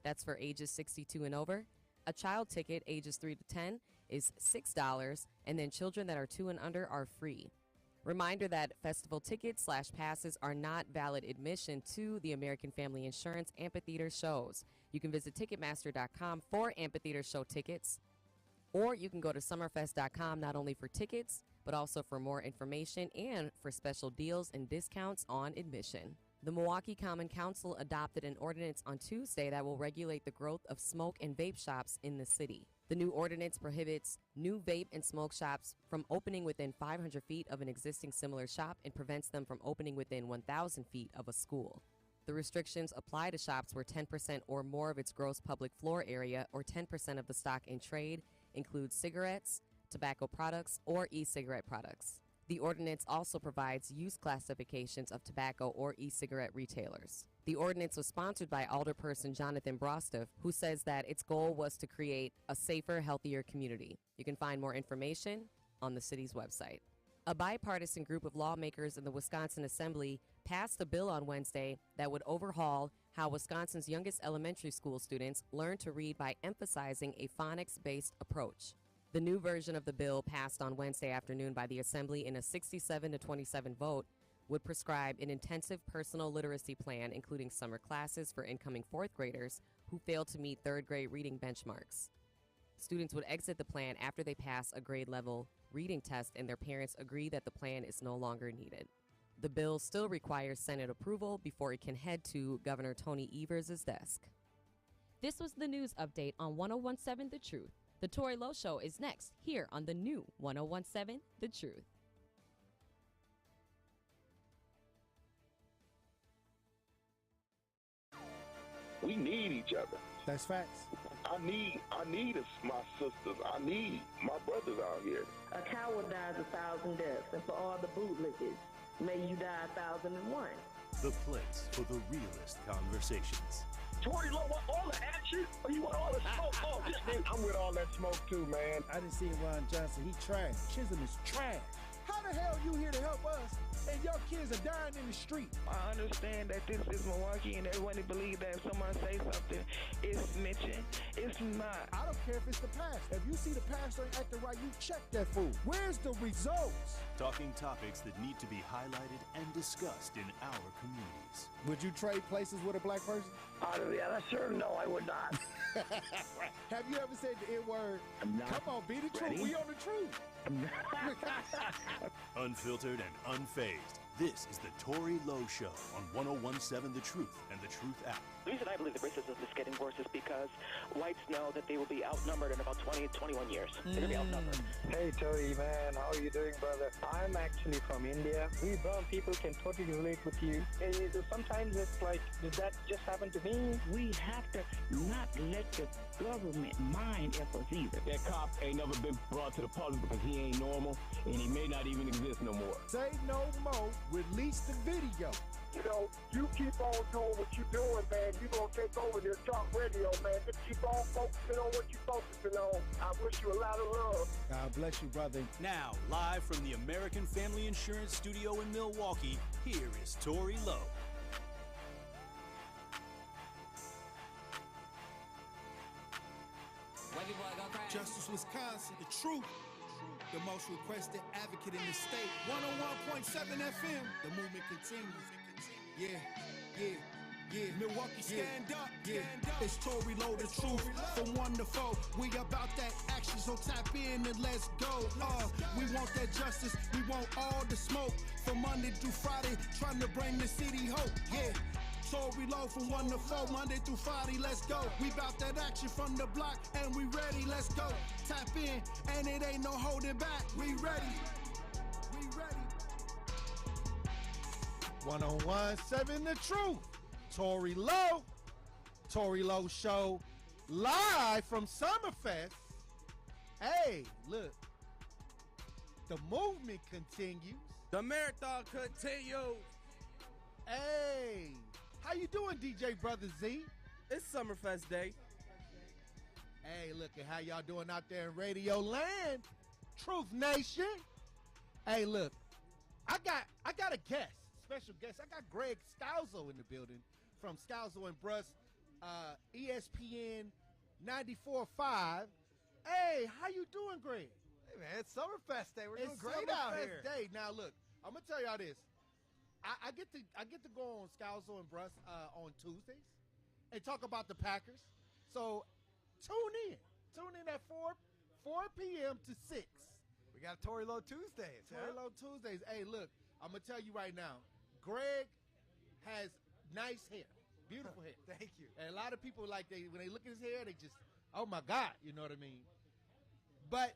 That's for ages 62 and over. A child ticket, ages 3 to 10, is $6, and then children that are 2 and under are free. Reminder that festival tickets/passes are not valid admission to the American Family Insurance Amphitheater shows. You can visit Ticketmaster.com for amphitheater show tickets, or you can go to Summerfest.com not only for tickets, but also for more information and for special deals and discounts on admission. The Milwaukee Common Council adopted an ordinance on Tuesday that will regulate the growth of smoke and vape shops in the city. The new ordinance prohibits new vape and smoke shops from opening within 500 feet of an existing similar shop and prevents them from opening within 1,000 feet of a school. The restrictions apply to shops where 10% or more of its gross public floor area or 10% of the stock in trade includes cigarettes, tobacco products, or e-cigarette products. The ordinance also provides use classifications of tobacco or e-cigarette retailers. The ordinance was sponsored by Alderperson Jonathan Brostoff, who says that its goal was to create a safer, healthier community. You can find more information on the city's website. A bipartisan group of lawmakers in the Wisconsin Assembly passed a bill on Wednesday that would overhaul how Wisconsin's youngest elementary school students learn to read by emphasizing a phonics-based approach. The new version of the bill, passed on Wednesday afternoon by the Assembly in a 67-27 vote, would prescribe an intensive personal literacy plan, including summer classes for incoming fourth graders who fail to meet third grade reading benchmarks. Students would exit the plan after they pass a grade level reading test and their parents agree that the plan is no longer needed. The bill still requires Senate approval before it can head to Governor Tony Evers' desk. This was the news update on 1017 The Truth. The Tori Lowe Show is next here on the new 1017 The Truth. We need each other. That's facts. I need my sisters. I need my brothers out here. A coward dies 1,000 deaths, and for all the bootlickers, may you die 1,001. The place for the realest conversations. Tori Lowe want all the action, or you want all the smoke? Oh, I'm with all that smoke too, man. I didn't see Ron Johnson. He trash. Chisholm is trash. How the hell you here to help us and your kids are dying in the street? I understand that this is Milwaukee and everyone believes that if someone say something, it's mentioned. It's not. I don't care if it's the past. If you see the pastor ain't acting right, you check that fool. Where's the results? Talking topics that need to be highlighted and discussed in our communities. Would you trade places with a black person? Yeah, sure. No, I would not. Have you ever said the N-word? Come on, be the truth. We on the truth. Unfiltered and unfazed. This is the Tori Lowe Show on 1017 The Truth and The Truth app. The reason I believe the racism is getting worse is because whites know that they will be outnumbered in about 20 to 21 years. They're going to be outnumbered. Hey, Tori, man. How are you doing, brother? I'm actually from India. We brown people can totally relate with you. And sometimes it's like, did that just happen to me? We have to not let the government mind us either. That cop ain't never been brought to the public because he ain't normal, and he may not even exist no more. Say no more. Release the video. You know, you keep on doing what you're doing, man. You're going to take over your talk radio, man. Just keep on focusing on what you're focusing on. I wish you a lot of love. God bless you, brother. Now, live from the American Family Insurance Studio in Milwaukee, here is Tori Lowe. Justice Wisconsin, the truth. The most requested advocate in the state. 101.7 FM. The movement continues. Yeah. Milwaukee, stand up. It's Tori Lowe, the truth. From 1 to 4. We about that action, so tap in and let's go. We want that justice. We want all the smoke. From Monday through Friday, trying to bring the city hope. Yeah. Tori Lowe from 1 to 4, Monday through Friday, let's go. We bout that action from the block, and we ready, let's go. Tap in, and it ain't no holding back. We ready. 1017 The Truth. Tori Lowe. Tori Lowe Show, live from Summerfest. Hey, look. The movement continues. The marathon continues. Hey. How you doing, DJ Brother Z? It's Summerfest Day. Hey, look at how y'all doing out there in Radio Land. Truth Nation. Hey, look. I got a guest, special guest. I got Greg Scalzo in the building from Scalzo and Bruss ESPN 94.5. Hey, how you doing, Greg? Hey, man, it's Summerfest Day. We're doing It's great out Summerfest here. Day. Now, look, I'm gonna tell y'all this. I get to go on Scalzo and Bruss on Tuesdays and talk about the Packers. So tune in. Tune in at 4 p.m. to 6. We got Tory Lowe Tuesdays. Tory Lowe Tuesdays. Hey, look, I'm gonna tell you right now. Greg has nice hair, beautiful hair. Thank you. And a lot of people when they look at his hair, they just, oh my God, you know what I mean? But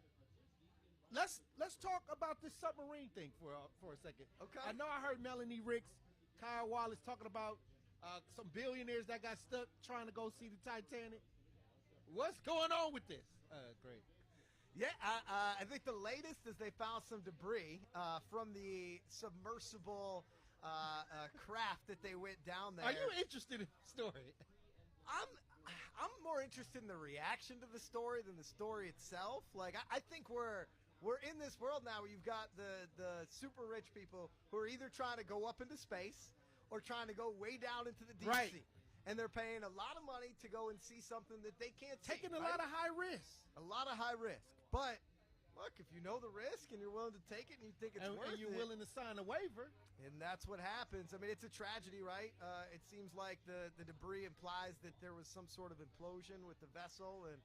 let's talk about this submarine thing for a second. Okay. I know I heard Melanie Ricks, Kyle Wallace talking about some billionaires that got stuck trying to go see the Titanic. What's going on with this? Great. Yeah, I think the latest is they found some debris from the submersible craft that they went down there. Are you interested in the story? I'm more interested in the reaction to the story than the story itself. Like I think we're in this world now where you've got the super rich people who are either trying to go up into space or trying to go way down into the deep sea. And they're paying a lot of money to go and see something that they can't see. Taking a lot of high risk. A lot of high risk. But look, if you know the risk and you're willing to take it and you think it's worth it. And you're willing to sign a waiver. And that's what happens. I mean, it's a tragedy, right? It seems like the debris implies that there was some sort of implosion with the vessel, and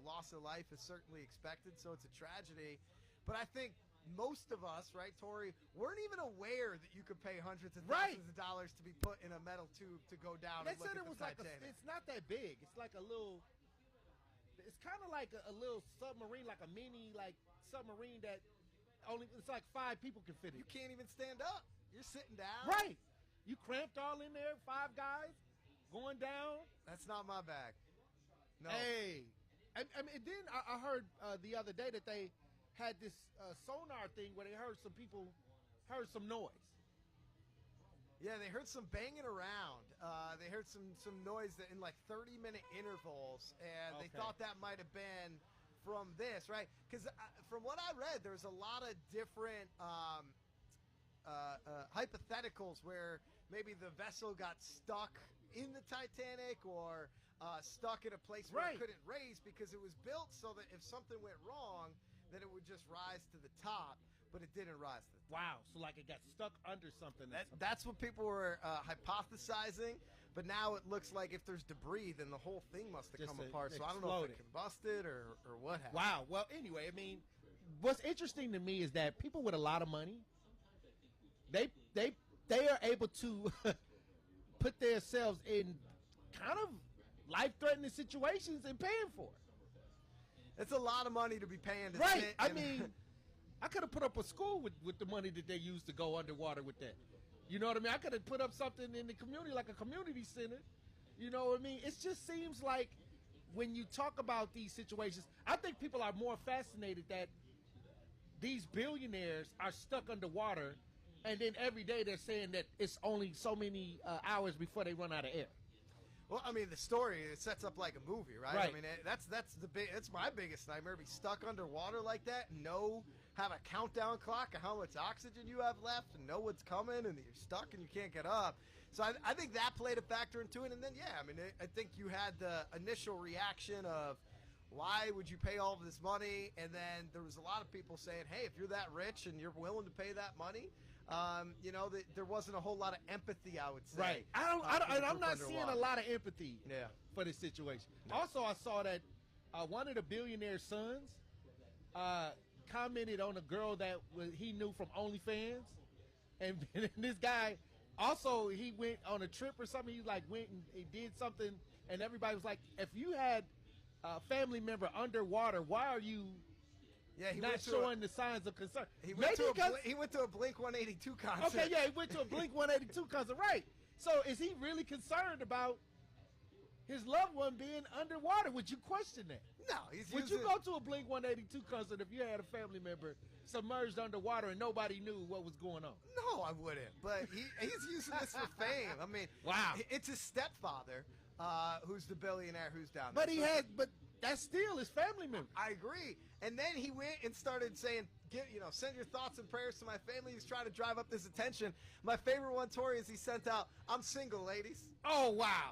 loss of life is certainly expected. So it's a tragedy. But I think most of us, right, Tori, weren't even aware that you could pay hundreds of thousands of dollars to be put in a metal tube to go down They and look said at it the was like Titanic. it's not that big. It's like a little. It's kind of like a little submarine, like a mini submarine that it's like 5 people can fit in. You can't even stand up. You're sitting down. Right. You cramped all in there, 5 guys going down. That's not my bag. No. Hey, and then I heard the other day that they had this sonar thing where they heard some noise. Yeah, they heard some banging around. They heard some noise that in like 30-minute intervals, and they thought that might have been from this, right? Because from what I read, there's a lot of different hypotheticals where maybe the vessel got stuck in the Titanic or stuck in a place where it couldn't raise because it was built so that if something went wrong, then it would just rise to the top, but it didn't rise to the top. Wow, so like it got stuck under something. That's what people were hypothesizing, but now it looks like if there's debris, then the whole thing must have come apart. So I don't know if it combusted or what happened. Wow. Well, anyway, I mean, what's interesting to me is that people with a lot of money, they are able to put themselves in kind of life-threatening situations and paying for it. It's a lot of money to be paying to Right. sit I and- mean, I could have put up a school with the money that they used to go underwater with that. You know what I mean? I could have put up something in the community, like a community center. You know what I mean? It just seems like when you talk about these situations, I think people are more fascinated that these billionaires are stuck underwater, and then every day they're saying that it's only so many hours before they run out of air. Well, I mean, the story, it sets up like a movie, right? Right. I mean, that's my biggest nightmare, be stuck underwater like that, have a countdown clock of how much oxygen you have left and know what's coming, and you're stuck and you can't get up. So I think that played a factor into it. And then, yeah, I mean, I think you had the initial reaction of, why would you pay all of this money? And then there was a lot of people saying, hey, if you're that rich and you're willing to pay that money, there wasn't a whole lot of empathy, I would say. Right. I'm not seeing a lot of empathy for this situation. No. Also, I saw that one of the billionaire's sons commented on a girl that he knew from OnlyFans. And this guy, also, he went on a trip or something. He went and he did something. And everybody was like, if you had a family member underwater, why are you not showing the signs of concern? He went to a Blink 182 concert. Okay, yeah, he went to a Blink 182 concert, right. So is he really concerned about his loved one being underwater? Would you question that? No. Would you go to a Blink 182 concert if you had a family member submerged underwater and nobody knew what was going on. No, I wouldn't. But he's using this for fame. I mean, wow. It's his stepfather who's the billionaire who's down there. But that's still his family member. I agree. And then he went and started saying, send your thoughts and prayers to my family. He's trying to drive up this attention. My favorite one, Tori, is he sent out, I'm single, ladies. Oh, wow.